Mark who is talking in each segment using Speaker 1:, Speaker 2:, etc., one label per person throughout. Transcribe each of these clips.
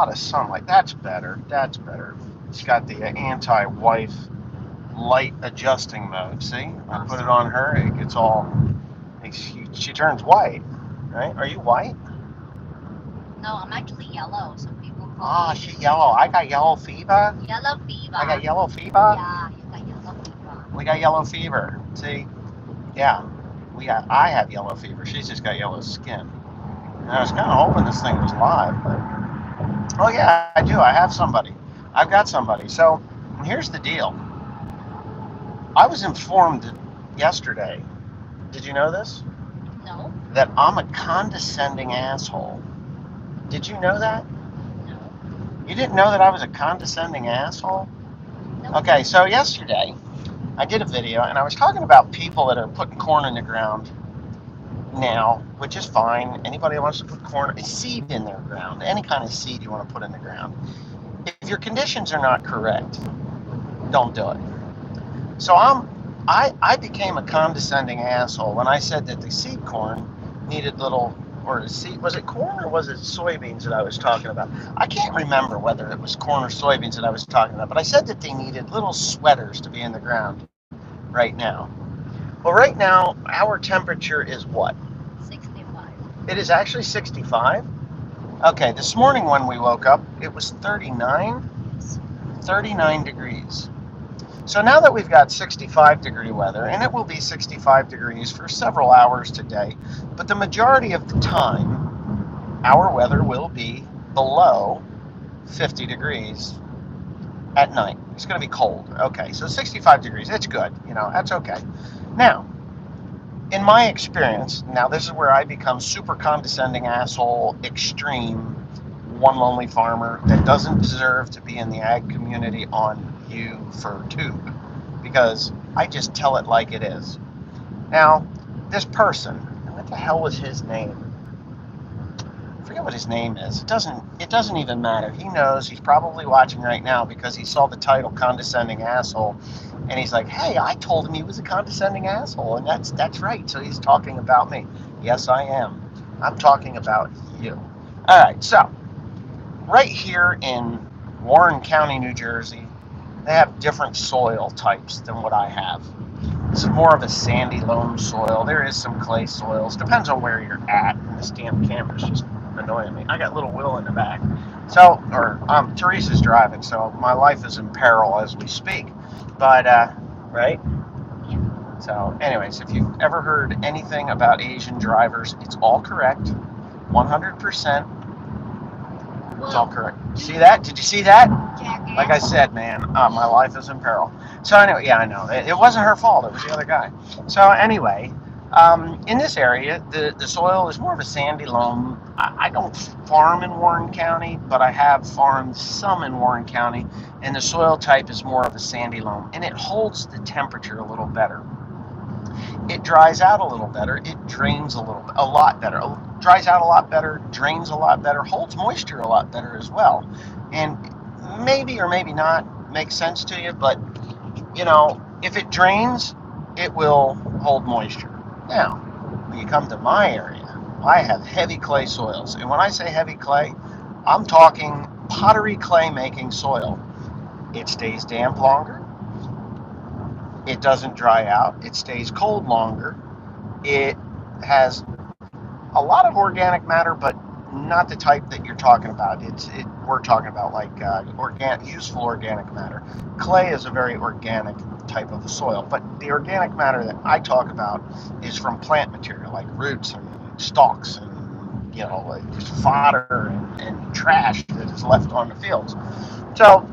Speaker 1: of sunlight. That's better. That's better. It's got the anti-wife light adjusting mode. See, I put it on her. It gets all. She turns white. Right? Are you white?
Speaker 2: No, I'm actually yellow. Some people call
Speaker 1: Ah,
Speaker 2: me
Speaker 1: she yellow. I got yellow fever.
Speaker 2: yellow fever.
Speaker 1: I got yellow fever.
Speaker 2: Yeah, you got yellow fever.
Speaker 1: We got yellow fever. See, yeah, I have yellow fever. She's just got yellow skin. And I was kind of hoping this thing was live, but oh yeah, I do. I have somebody. I've got somebody. So here's the deal. I was informed yesterday. Did you know this?
Speaker 2: No,
Speaker 1: That I'm a condescending asshole. Did you know that?
Speaker 2: no,
Speaker 1: You didn't know that I was a condescending asshole?
Speaker 2: no.
Speaker 1: Okay, so yesterday I did a video and I was talking about people that are putting corn in the ground now, which is fine. Anybody who wants to put corn, seed in their ground, any kind of seed you want to put in the ground. If your conditions are not correct, don't do it. So I became a condescending asshole when I said that the seed corn needed little, or the seed, was it corn or was it soybeans that I was talking about? I can't remember whether it was corn or soybeans that I was talking about, but I said that they needed little sweaters to be in the ground right now. Well, right now our temperature is what?
Speaker 2: 65.
Speaker 1: It is actually 65. Okay, this morning when we woke up, it was 39,
Speaker 2: Yes.
Speaker 1: 39 degrees. So now that we've got 65-degree weather, and it will be 65 degrees for several hours today, but the majority of the time, our weather will be below 50 degrees at night. It's going to be cold. Okay, so 65 degrees, it's good. That's okay. Now, in my experience, now this is where I become super condescending asshole, extreme, one lonely farmer that doesn't deserve to be in the ag community on you for tube, because I just tell it like it is. Now, this person, what the hell was his name? I forget what his name is. It doesn't even matter. He knows. He's probably watching right now because he saw the title condescending asshole, and he's like, "Hey, I told him he was a condescending asshole," and that's right. So he's talking about me. Yes, I am. I'm talking about you. All right. So right here in Warren County, New Jersey, they have different soil types than what I have. This is more of a sandy loam soil. There is some clay soils. Depends on where you're at. And this damn camera's just annoying me. I got little Will in the back. So, or Teresa's driving, so my life is in peril as we speak. But, right?
Speaker 2: Yeah.
Speaker 1: So, anyways, if you've ever heard anything about Asian drivers, it's all correct. 100%. It's all
Speaker 2: Well,
Speaker 1: correct. See that? Did you see that? Like I
Speaker 2: jackass.
Speaker 1: said, man, my life is in peril. So anyway, yeah, I know. It wasn't her fault. It was the other guy. So anyway, in this area, the soil is more of a sandy loam. I don't farm in Warren County, but I have farmed some in Warren County, and the soil type is more of a sandy loam, and it holds the temperature a little better. It dries out a little better. It drains a lot better. Dries out a lot better, drains a lot better, holds moisture a lot better as well. And maybe or maybe not makes sense to you, but if it drains, it will hold moisture. Now, when you come to my area, I have heavy clay soils. And when I say heavy clay, I'm talking pottery clay making soil. It stays damp longer. It doesn't dry out. It stays cold longer. It has a lot of organic matter, but not the type that you're talking about. We're talking about like useful organic matter. Clay is a very organic type of soil, but the organic matter that I talk about is from plant material, like roots and stalks and like just fodder and trash that is left on the fields. So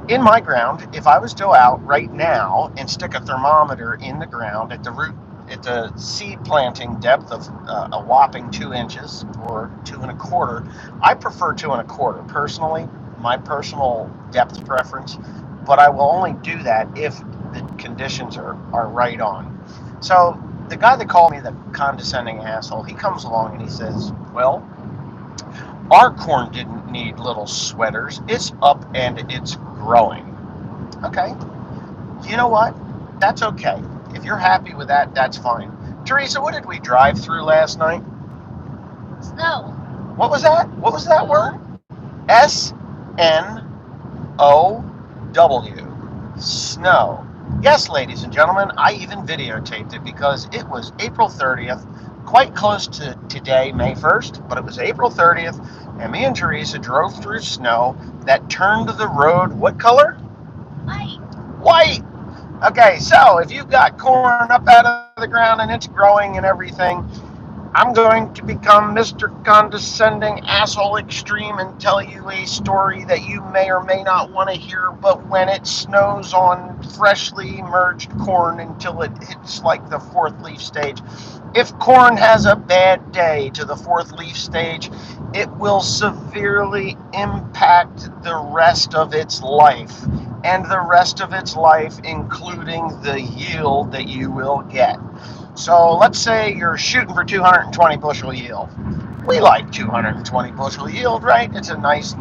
Speaker 1: in my ground, if I was to go out right now and stick a thermometer in the ground at the seed planting depth of a whopping 2 inches or 2 1/4, I prefer 2 1/4 personally, my personal depth preference, but I will only do that if the conditions are right on. So the guy that called me the condescending asshole, he comes along and he says, well, our corn didn't need little sweaters. It's up and it's growing. Okay. You know what? That's okay. If you're happy with that, that's fine. Teresa, what did we drive through last night?
Speaker 2: Snow.
Speaker 1: What was that? What was that word?
Speaker 2: Snow.
Speaker 1: Snow. Snow. Yes, ladies and gentlemen, I even videotaped it because it was April 30th, quite close to today, May 1st, but it was April 30th, and me and Teresa drove through snow that turned the road what color?
Speaker 2: White.
Speaker 1: White. Okay, so if you've got corn up out of the ground and it's growing and everything, I'm going to become Mr. Condescending Asshole Extreme and tell you a story that you may or may not want to hear, but when it snows on freshly emerged corn until it hits like the fourth leaf stage, if corn has a bad day to the fourth leaf stage, it will severely impact the rest of its life. And the rest of its life, including the yield that you will get. So let's say you're shooting for 220 bushel yield. We like 220 bushel yield, right? It's a nice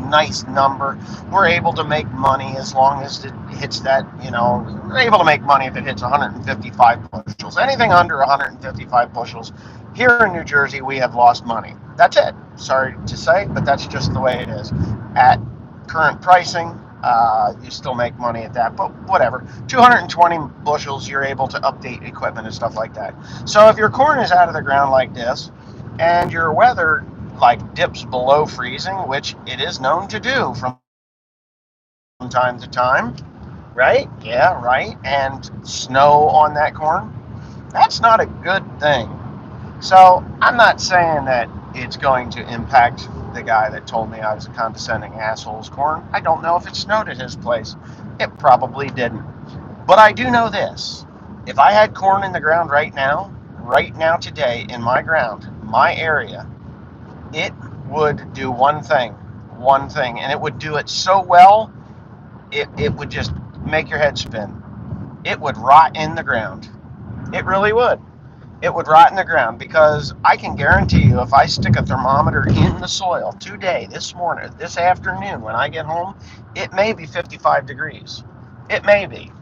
Speaker 1: number. We're able to make money as long as it hits that, we're able to make money if it hits 155 bushels. Anything under 155 bushels, here in New Jersey, we have lost money. That's it. Sorry to say, but that's just the way it is. At current pricing, you still make money at that, but whatever. 220 bushels, you're able to update equipment and stuff like that. So if your corn is out of the ground like this, and your weather like dips below freezing, which it is known to do from time to time, right? Yeah, right. And snow on that corn, that's not a good thing. So I'm not saying that it's going to impact the guy that told me I was a condescending asshole's corn. I don't know if it snowed at his place. It probably didn't. But I do know this. If I had corn in the ground right now today in my ground, my area, it would do one thing, and it would do it so well, it would just make your head spin. It would rot in the ground. It really would. It would rot in the ground because I can guarantee you if I stick a thermometer in the soil today, this morning, this afternoon when I get home, it may be 55 degrees. It may be.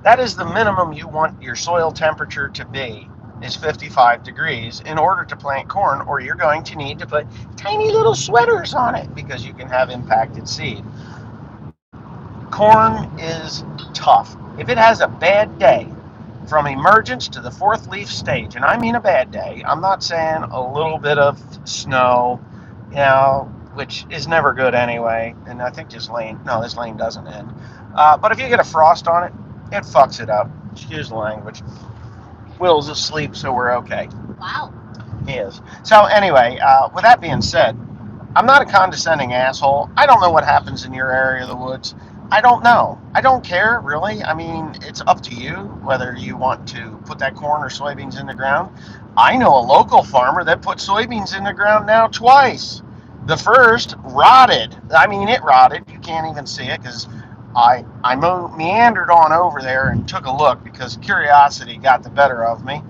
Speaker 1: That is the minimum you want your soil temperature to be, is 55 degrees in order to plant corn, or you're going to need to put tiny little sweaters on it because you can have impacted seed. Corn is tough. If it has a bad day, from emergence to the fourth leaf stage, and I mean a bad day, I'm not saying a little bit of snow, which is never good anyway, and I think this lane doesn't end. But if you get a frost on it, it fucks it up. Excuse the language. Will's asleep, so we're okay.
Speaker 2: Wow.
Speaker 1: He is. So anyway, with that being said, I'm not a condescending asshole. I don't know what happens in your area of the woods. I don't know. I don't care, really. I mean, it's up to you whether you want to put that corn or soybeans in the ground. I know a local farmer that put soybeans in the ground now twice. The first rotted. I mean, it rotted. You can't even see it because I meandered on over there and took a look because curiosity got the better of me.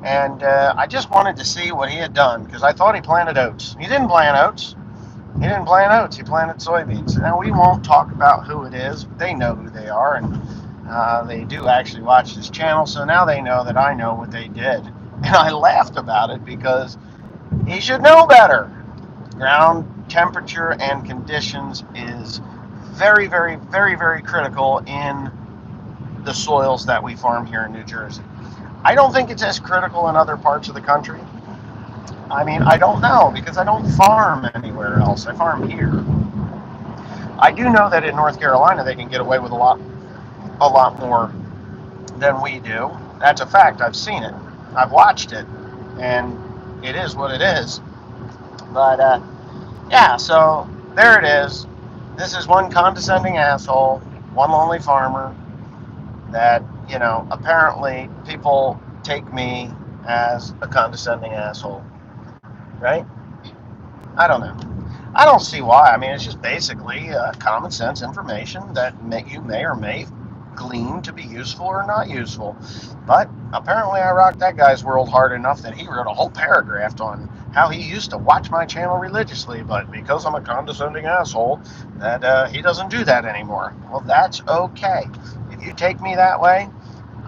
Speaker 1: And I just wanted to see what he had done because I thought he planted oats. He didn't plant oats. He didn't plant oats. He planted soybeans. Now, we won't talk about who it is. They know who they are, and they do actually watch this channel, so now they know that I know what they did. And I laughed about it because he should know better. Ground temperature and conditions is very, very, very, very critical in the soils that we farm here in New Jersey. I don't think it's as critical in other parts of the country. I mean, I don't know because I don't farm anywhere else. I farm here. I do know that in North Carolina they can get away with a lot more than we do. That's a fact. I've seen it. I've watched it, and it is what it is. But yeah, so there it is. This is one condescending asshole, one lonely farmer that, apparently people take me as a condescending asshole. Right? I don't know. I don't see why. I mean, it's just basically common sense information that you may or may glean to be useful or not useful. But apparently I rocked that guy's world hard enough that he wrote a whole paragraph on how he used to watch my channel religiously, but because I'm a condescending asshole, that he doesn't do that anymore. Well, that's okay. If you take me that way,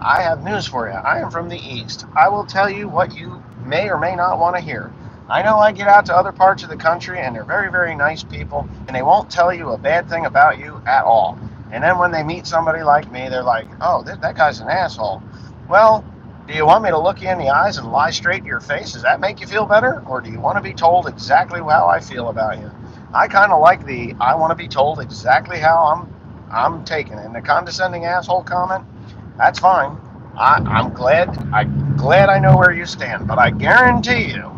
Speaker 1: I have news for you. I am from the East. I will tell you what you may or may not want to hear. I know I get out to other parts of the country and they're very, very nice people and they won't tell you a bad thing about you at all. And then when they meet somebody like me, they're like, oh, that guy's an asshole. Well, do you want me to look you in the eyes and lie straight to your face? Does that make you feel better? Or do you want to be told exactly how I feel about you? I kind of like the I want to be told exactly how I'm taking it. And the condescending asshole comment, that's fine. I'm glad I know where you stand, but I guarantee you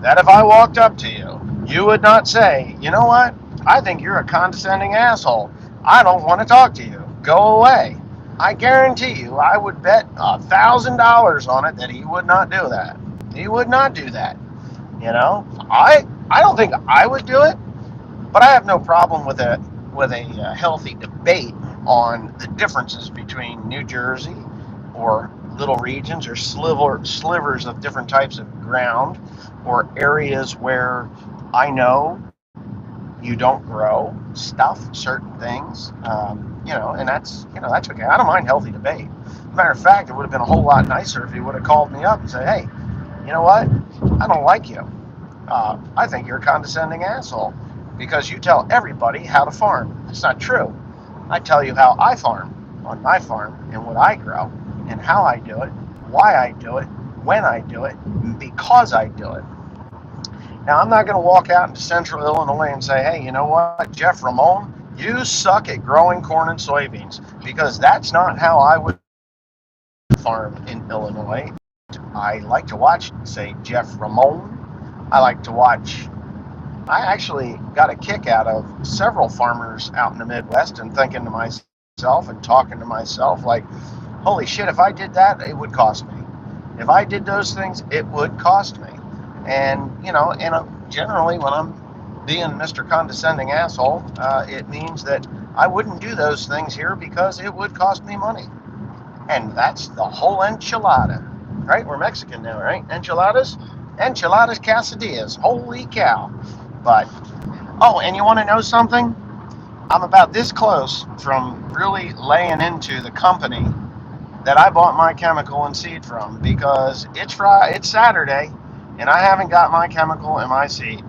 Speaker 1: that if I walked up to you, you would not say, you know what? I think you're a condescending asshole. I don't want to talk to you. Go away. I guarantee you, I would bet $1,000 on it that he would not do that. He would not do that. You know, I don't think I would do it, but I have no problem with a healthy debate on the differences between New Jersey or little regions or slivers of different types of ground or areas where I know you don't grow stuff, certain things, and that's okay. I don't mind healthy debate. Matter of fact, it would have been a whole lot nicer if he would have called me up and said, "Hey, you know what? I don't like you. I think you're a condescending asshole because you tell everybody how to farm. That's not true. I tell you how I farm on my farm and what I grow and how I do it, why I do it, when I do it, because I do it." Now, I'm not going to walk out into central Illinois and say, hey, you know what, Jeff Ramon, you suck at growing corn and soybeans, because that's not how I would farm in Illinois. I like to watch, say, Jeff Ramon. I like to watch. I actually got a kick out of several farmers out in the Midwest and thinking to myself and talking to myself, like, holy shit, if I did that, it would cost me. If I did those things, it would cost me. And generally, when I'm being Mr. Condescending Asshole, it means that I wouldn't do those things here because it would cost me money. And that's the whole enchilada, right? We're Mexican now, right? Enchiladas? Enchiladas quesadillas. Holy cow. But, oh, and you want to know something? I'm about this close from really laying into the company that I bought my chemical and seed from, because it's Saturday and I haven't got my chemical and my seed.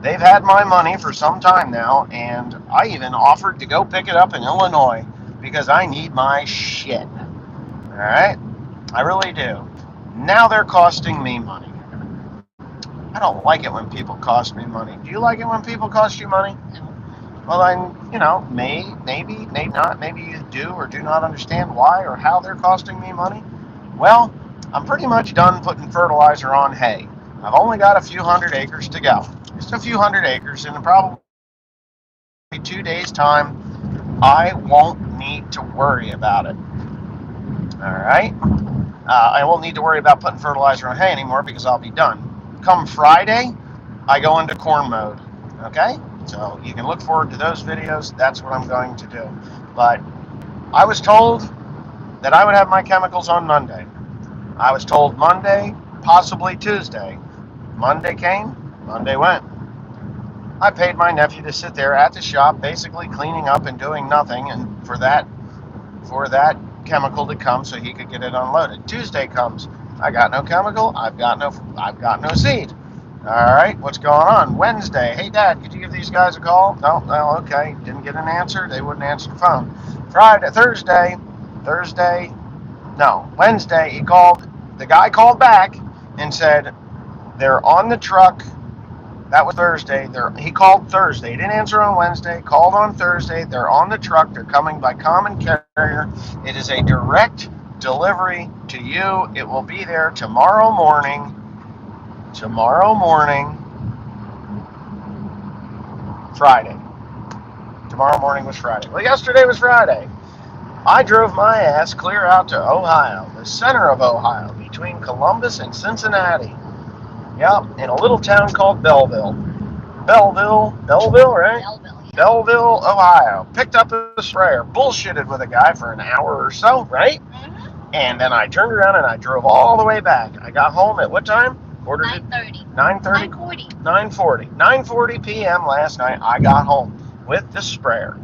Speaker 1: They've had my money for some time now, and I even offered to go pick it up in Illinois because I need my shit. All right? I really do. Now they're costing me money. I don't like it when people cost me money. Do you like it when people cost you money?
Speaker 2: No.
Speaker 1: Well, then, maybe not. Maybe you do or do not understand why or how they're costing me money. Well, I'm pretty much done putting fertilizer on hay. I've only got a few hundred acres to go. Just a few hundred acres, and in probably 2 days' time, I won't need to worry about it. All right? I won't need to worry about putting fertilizer on hay anymore because I'll be done. Come Friday, I go into corn mode. Okay? So you can look forward to those videos. That's what I'm going to do. But I was told that I would have my chemicals on Monday. I was told Monday, possibly Tuesday. Monday came, Monday went. I paid my nephew to sit there at the shop, basically cleaning up and doing nothing, and for that chemical to come so he could get it unloaded. Tuesday comes, I got no chemical, I've got no seed. All right, what's going on? Wednesday, hey Dad, could you give these guys a call? No, okay, didn't get an answer. They wouldn't answer the phone. Thursday, no, Wednesday. He called. The guy called back and said they're on the truck. That was Thursday. He called Thursday. He didn't answer on Wednesday. Called on Thursday. They're on the truck. They're coming by common carrier. It is a direct delivery to you. It will be there tomorrow morning. Friday. Tomorrow morning was Friday. Well, yesterday was Friday. I drove my ass clear out to Ohio, the center of Ohio, between Columbus and Cincinnati. Yep, in a little town called Belleville. Belleville, right?
Speaker 2: Belleville, yeah.
Speaker 1: Belleville, Ohio. Picked up a sprayer, bullshitted with a guy for an hour or so, right?
Speaker 2: Mm-hmm.
Speaker 1: And then I turned around and I drove all the way back. I got home at what time?
Speaker 2: 9:30.
Speaker 1: 9:30?
Speaker 2: 9:40.
Speaker 1: 9:40. 9:40 p.m. last night, I got home with the sprayer.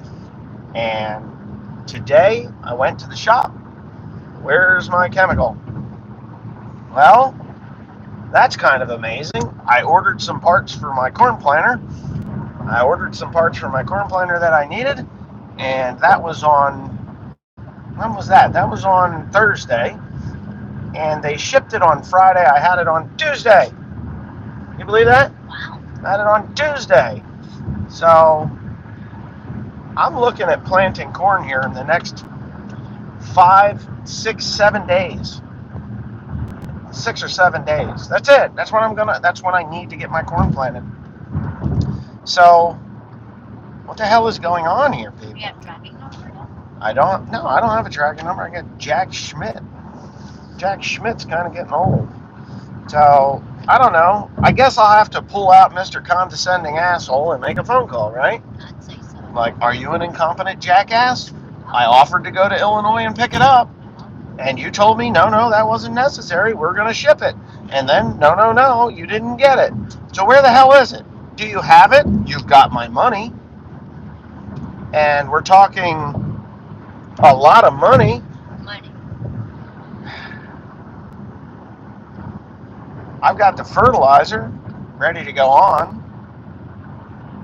Speaker 1: And today, I went to the shop. Where's my chemical? Well, That's kind of amazing. I ordered some parts for my corn planter. That I needed, and that was on, when was that? That was on Thursday, and they shipped it on Friday. I had it on Tuesday. You believe that?
Speaker 2: Wow.
Speaker 1: I had it on Tuesday. So I'm looking at planting corn here in the next 5, 6, 7 days. 6 or 7 days. That's it. That's when I need to get my corn planted. So what the hell is going on here, people?
Speaker 2: You have tracking number now?
Speaker 1: I don't have a tracking number. I got Jack Schmidt. Jack Schmidt's kind of getting old. So, I don't know. I guess I'll have to pull out Mr. Condescending Asshole and make a phone call, right?
Speaker 2: I'd say so.
Speaker 1: Like, are you an incompetent jackass? I offered to go to Illinois and pick it up, and you told me, no, that wasn't necessary. We're going to ship it. And then, no, you didn't get it. So where the hell is it? Do you have it? You've got my money. And we're talking a lot of money. I've got the fertilizer ready to go on.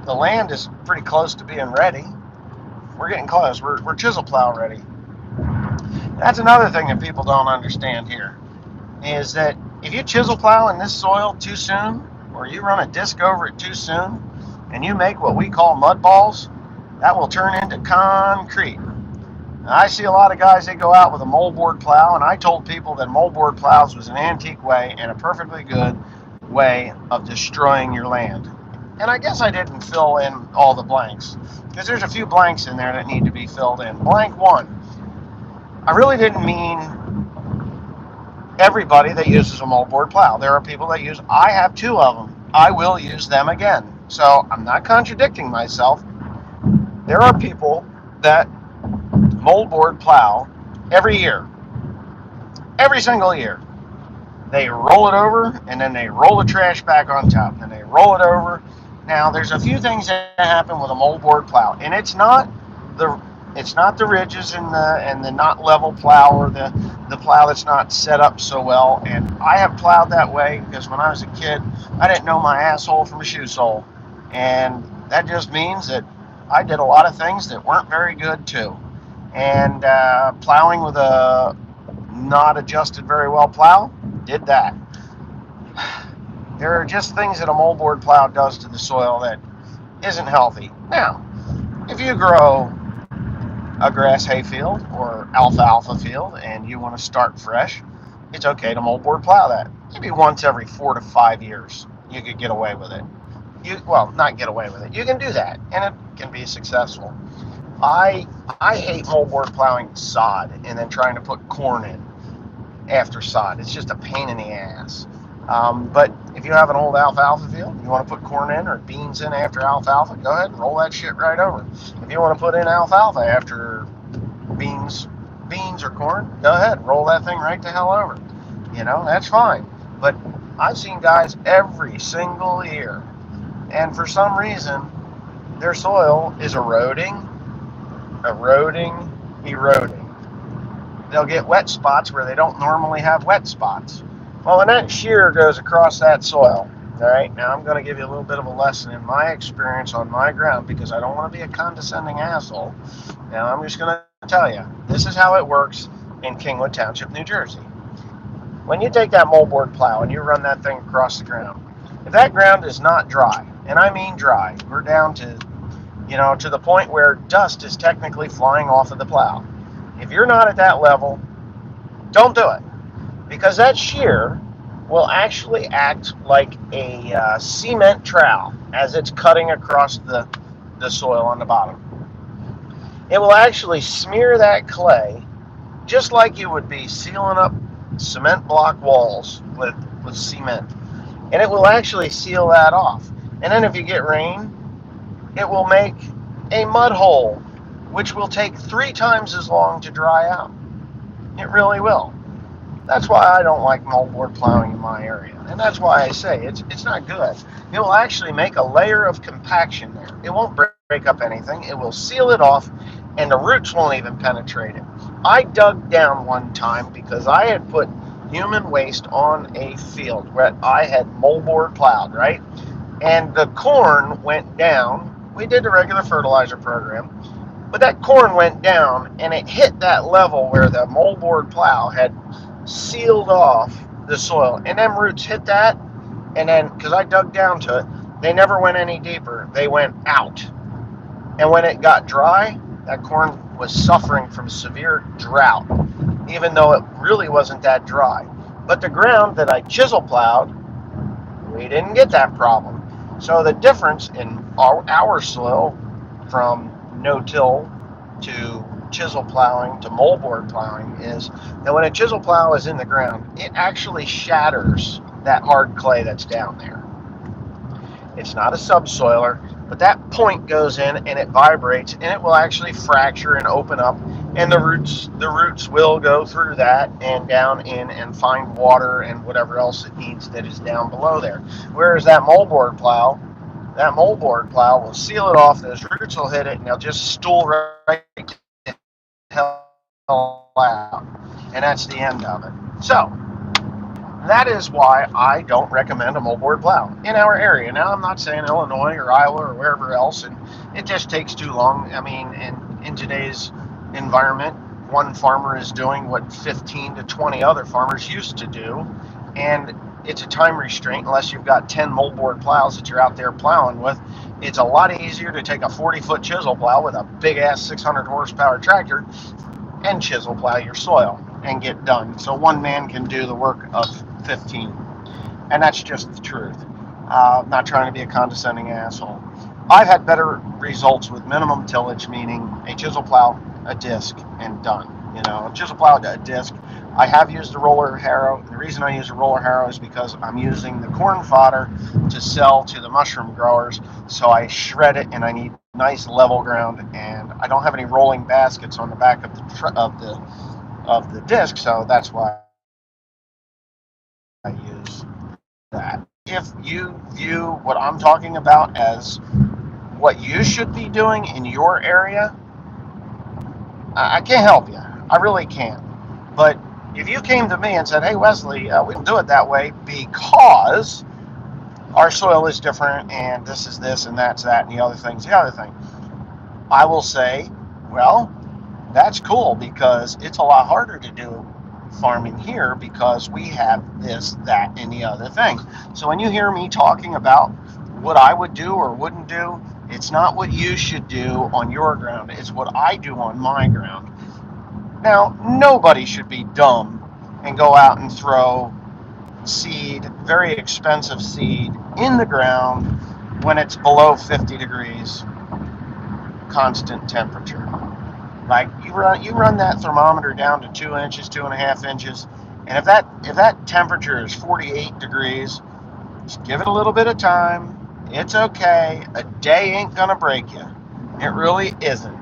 Speaker 1: The land is pretty close to being ready. We're getting close. We're chisel plow ready. That's another thing that people don't understand here, is that if you chisel plow in this soil too soon, or you run a disc over it too soon, and you make what we call mud balls, that will turn into concrete. Now, I see a lot of guys, they go out with a moldboard plow, and I told people that moldboard plows was an antique way and a perfectly good way of destroying your land. And I guess I didn't fill in all the blanks, because there's a few blanks in there that need to be filled in. Blank 1, I really didn't mean everybody that uses a moldboard plow. There are people that use, I have 2 of them. I will use them again. So I'm not contradicting myself. There are people that moldboard plow every year, every single year. They roll it over, and then they roll the trash back on top, and they roll it over. Now, there's a few things that happen with a moldboard plow, and it's not the ridges and the not level plow, or the plow that's not set up so well. And I have plowed that way because when I was a kid, I didn't know my asshole from a shoe sole, and that just means that I did a lot of things that weren't very good too. And plowing with a not adjusted very well plow did that. There are just things that a moldboard plow does to the soil that isn't healthy. Now, if you grow a grass hay field or alfalfa field and you want to start fresh, it's okay to moldboard plow that. Maybe once every 4 to 5 years you could get away with it. Not get away with it. You can do that, and it can be successful. I hate moldboard plowing sod and then trying to put corn in after sod. It's just a pain in the ass. But if you have an old alfalfa field, you want to put corn in or beans in after alfalfa, go ahead and roll that shit right over. If you want to put in alfalfa after beans or corn, go ahead, roll that thing right the hell over. That's fine. But I've seen guys every single year, and for some reason, their soil is eroding. They'll get wet spots where they don't normally have wet spots. Well, when that shear goes across that soil, all right, now I'm going to give you a little bit of a lesson in my experience on my ground, because I don't want to be a condescending asshole. Now I'm just going to tell you, this is how it works in Kingwood Township, New Jersey. When you take that moldboard plow and you run that thing across the ground, if that ground is not dry, and I mean dry, we're down to the point where dust is technically flying off of the plow. If you're not at that level, don't do it, because that shear will actually act like a cement trowel as it's cutting across the soil on the bottom. It will actually smear that clay just like you would be sealing up cement block walls with cement. And it will actually seal that off. And then if you get rain, it will make a mud hole, which will take 3 times as long to dry out. It really will. That's why I don't like moldboard plowing in my area. And that's why I say it's not good. It will actually make a layer of compaction there. It won't break up anything. It will seal it off, and the roots won't even penetrate it. I dug down one time because I had put human waste on a field where I had moldboard plowed, right? And the corn went down. We did the regular fertilizer program, but that corn went down and it hit that level where the moldboard plow had sealed off the soil. And them roots hit that, and then, because I dug down to it, they never went any deeper. They went out. And when it got dry, that corn was suffering from severe drought, even though it really wasn't that dry. But the ground that I chisel plowed, we didn't get that problem. So the difference in our soil from no-till to chisel plowing to moldboard plowing is that when a chisel plow is in the ground, it actually shatters that hard clay that's down there. It's not a subsoiler, but that point goes in and it vibrates and it will actually fracture and open up, and the roots will go through that and down in and find water and whatever else it needs that is down below there. Whereas that moldboard plow will seal it off, those roots will hit it, and they'll just stool right the hell out. And that's the end of it. So that is why I don't recommend a moldboard plow in our area. Now, I'm not saying Illinois or Iowa or wherever else, and it just takes too long. I mean, in today's environment, one farmer is doing what 15 to 20 other farmers used to do, and it's a time restraint unless you've got 10 moldboard plows that you're out there plowing with. It's a lot easier to take a 40-foot chisel plow with a big-ass 600 horsepower tractor and chisel plow your soil and get done. So one man can do the work of 15. And that's just the truth. I'm not trying to be a condescending asshole. I've had better results with minimum tillage, meaning a chisel plow, a disc, and done. You know, a chisel plow, a disc. I have used a roller harrow. The reason I use a roller harrow is because I'm using the corn fodder to sell to the mushroom growers. So I shred it, and I need nice level ground, and I don't have any rolling baskets on the back of the disc, so that's why I use that. If you view what I'm talking about as what you should be doing in your area, I can't help you. I really can't. But if you came to me and said, hey, Wesley, we don't do it that way because our soil is different and this is this and that's that and the other thing's the other thing, I will say, well, that's cool because it's a lot harder to do farming here because we have this, that, and the other thing. So when you hear me talking about what I would do or wouldn't do, it's not what you should do on your ground. It's what I do on my ground. Now, nobody should be dumb and go out and throw seed, very expensive seed, in the ground when it's below 50 degrees constant temperature. Like you run that thermometer down to 2 inches, 2.5 inches, and if that temperature is 48 degrees, just give it a little bit of time. It's okay. A day ain't gonna break you. It really isn't.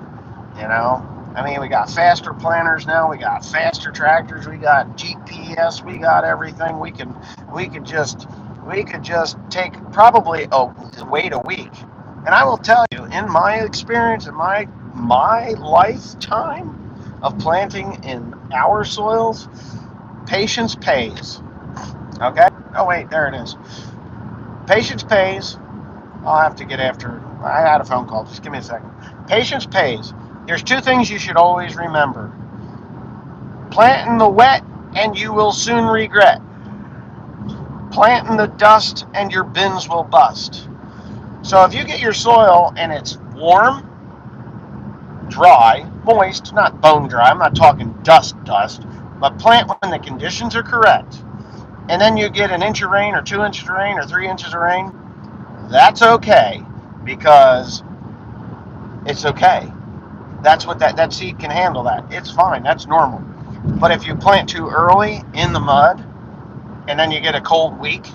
Speaker 1: You know. I mean, we got faster planters now. We got faster tractors. We got GPS. We got everything. We could just take probably wait a week. And I will tell you, in my experience, in my lifetime of planting in our soils, patience pays. Okay? Oh wait, there it is. Patience pays. I'll have to get after. I had a phone call. Just give me a second. Patience pays. There's two things you should always remember. Plant in the wet and you will soon regret. Plant in the dust and your bins will bust. So if you get your soil and it's warm, dry, moist, not bone dry, I'm not talking dust, but plant when the conditions are correct, and then you get an inch of rain or 2 inches of rain or 3 inches of rain, that's okay, because it's okay. That's what that seed can handle that. It's fine, that's normal. But if you plant too early in the mud, and then you get a cold week,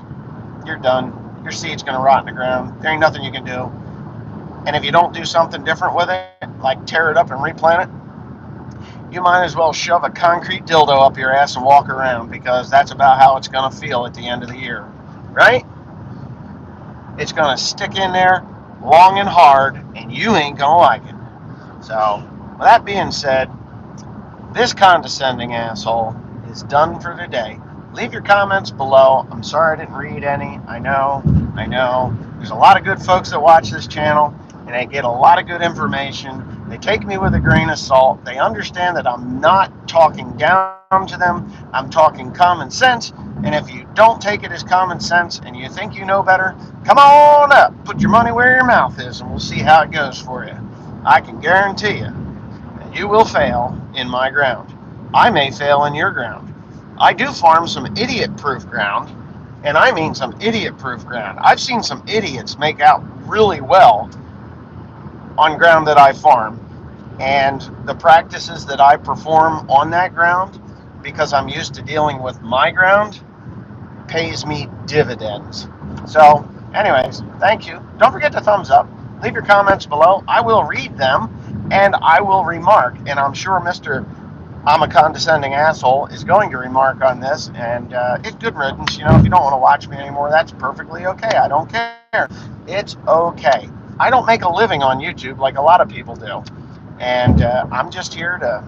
Speaker 1: you're done. Your seed's going to rot in the ground. There ain't nothing you can do. And if you don't do something different with it, like tear it up and replant it, you might as well shove a concrete dildo up your ass and walk around, because that's about how it's going to feel at the end of the year, right? It's going to stick in there long and hard, and you ain't going to like it. So, with that being said, this condescending asshole is done for today. Leave your comments below. I'm sorry I didn't read any. I know. There's a lot of good folks that watch this channel, and they get a lot of good information. They take me with a grain of salt. They understand that I'm not talking down to them. I'm talking common sense. And if you don't take it as common sense and you think you know better, come on up. Put your money where your mouth is, and we'll see how it goes for you. I can guarantee you that you will fail in my ground. I may fail in your ground. I do farm some idiot-proof ground, and I mean some idiot-proof ground. I've seen some idiots make out really well on ground that I farm, and the practices that I perform on that ground, because I'm used to dealing with my ground, pays me dividends. So, anyways, thank you. Don't forget to thumbs up. Leave your comments below. I will read them, and I will remark, and I'm sure Mr. I'm a condescending asshole is going to remark on this, and it's good riddance. You know, if you don't want to watch me anymore, that's perfectly okay. I don't care. It's okay. I don't make a living on YouTube like a lot of people do, and I'm just here to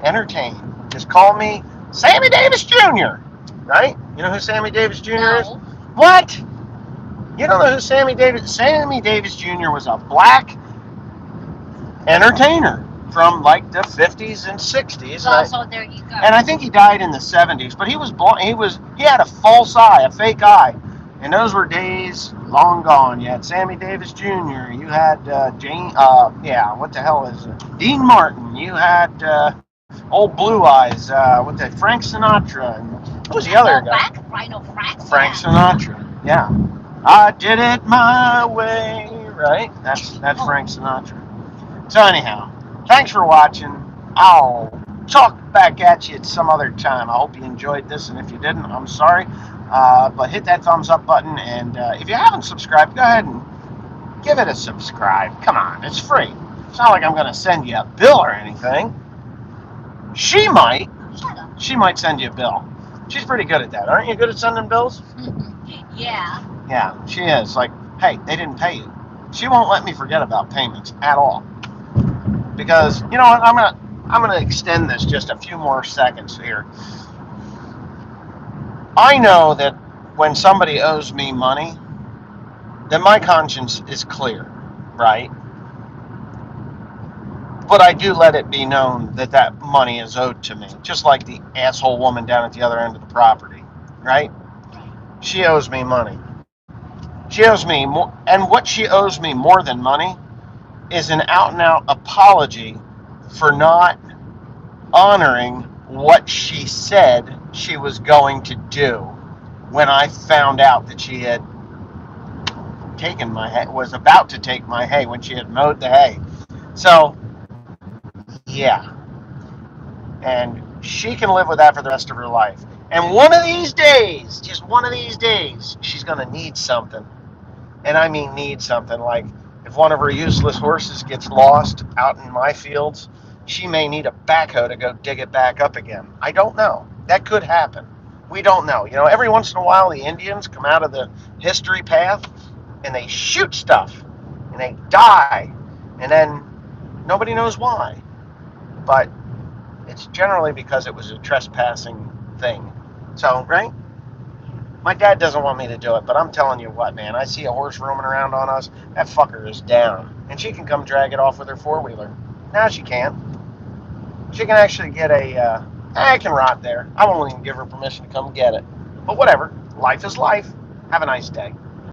Speaker 1: entertain. Just call me Sammy Davis Jr., right? You know who Sammy Davis Jr. is?
Speaker 2: No.
Speaker 1: What? You don't know who Sammy Davis? Sammy Davis Jr. was a black entertainer from like the 50s and 60s.
Speaker 2: So there you go.
Speaker 1: And I think he died in the 70s. But he was he had a false eye, a fake eye, and those were days long gone. You had Sammy Davis Jr. You had what the hell is it? Dean Martin. You had old Blue Eyes. What the Frank Sinatra. And who was the other guy? Frank Sinatra. Yeah. I did it my way. Right. That's Frank Sinatra. So anyhow, thanks for watching. I'll talk back at you at some other time. I hope you enjoyed this, and if you didn't, I'm sorry. But hit that thumbs up button, and if you haven't subscribed, go ahead and give it a subscribe. Come on, it's free. It's not like I'm going to send you a bill or anything. She might.
Speaker 2: Shut up.
Speaker 1: She might send you a bill. She's pretty good at that. Aren't you good at sending bills?
Speaker 2: Yeah.
Speaker 1: Yeah, she is. Like, hey, they didn't pay you. She won't let me forget about payments at all. Because, you know what, I'm gonna extend this just a few more seconds here. I know that when somebody owes me money, then my conscience is clear, right? But I do let it be known that that money is owed to me, just like the asshole woman down at the other end of the property, right? She owes me money. She owes me more, and what she owes me more than money is an out-and-out apology for not honoring what she said she was going to do when I found out that she had taken my hay, was about to take my hay when she had mowed the hay. So, yeah. And she can live with that for the rest of her life. And one of these days, just one of these days, she's going to need something. And I mean need something. Like, if one of her useless horses gets lost out in my fields, she may need a backhoe to go dig it back up again. I don't know. That could happen. We don't know. You know, every once in a while the Indians come out of the history path and they shoot stuff and they die. And then nobody knows why. But it's generally because it was a trespassing thing. So, right? My dad doesn't want me to do it, but I'm telling you what, man. I see a horse roaming around on us. That fucker is down. And she can come drag it off with her four-wheeler. Now she can't. She can actually get it can rot there. I won't even give her permission to come get it. But whatever. Life is life. Have a nice day.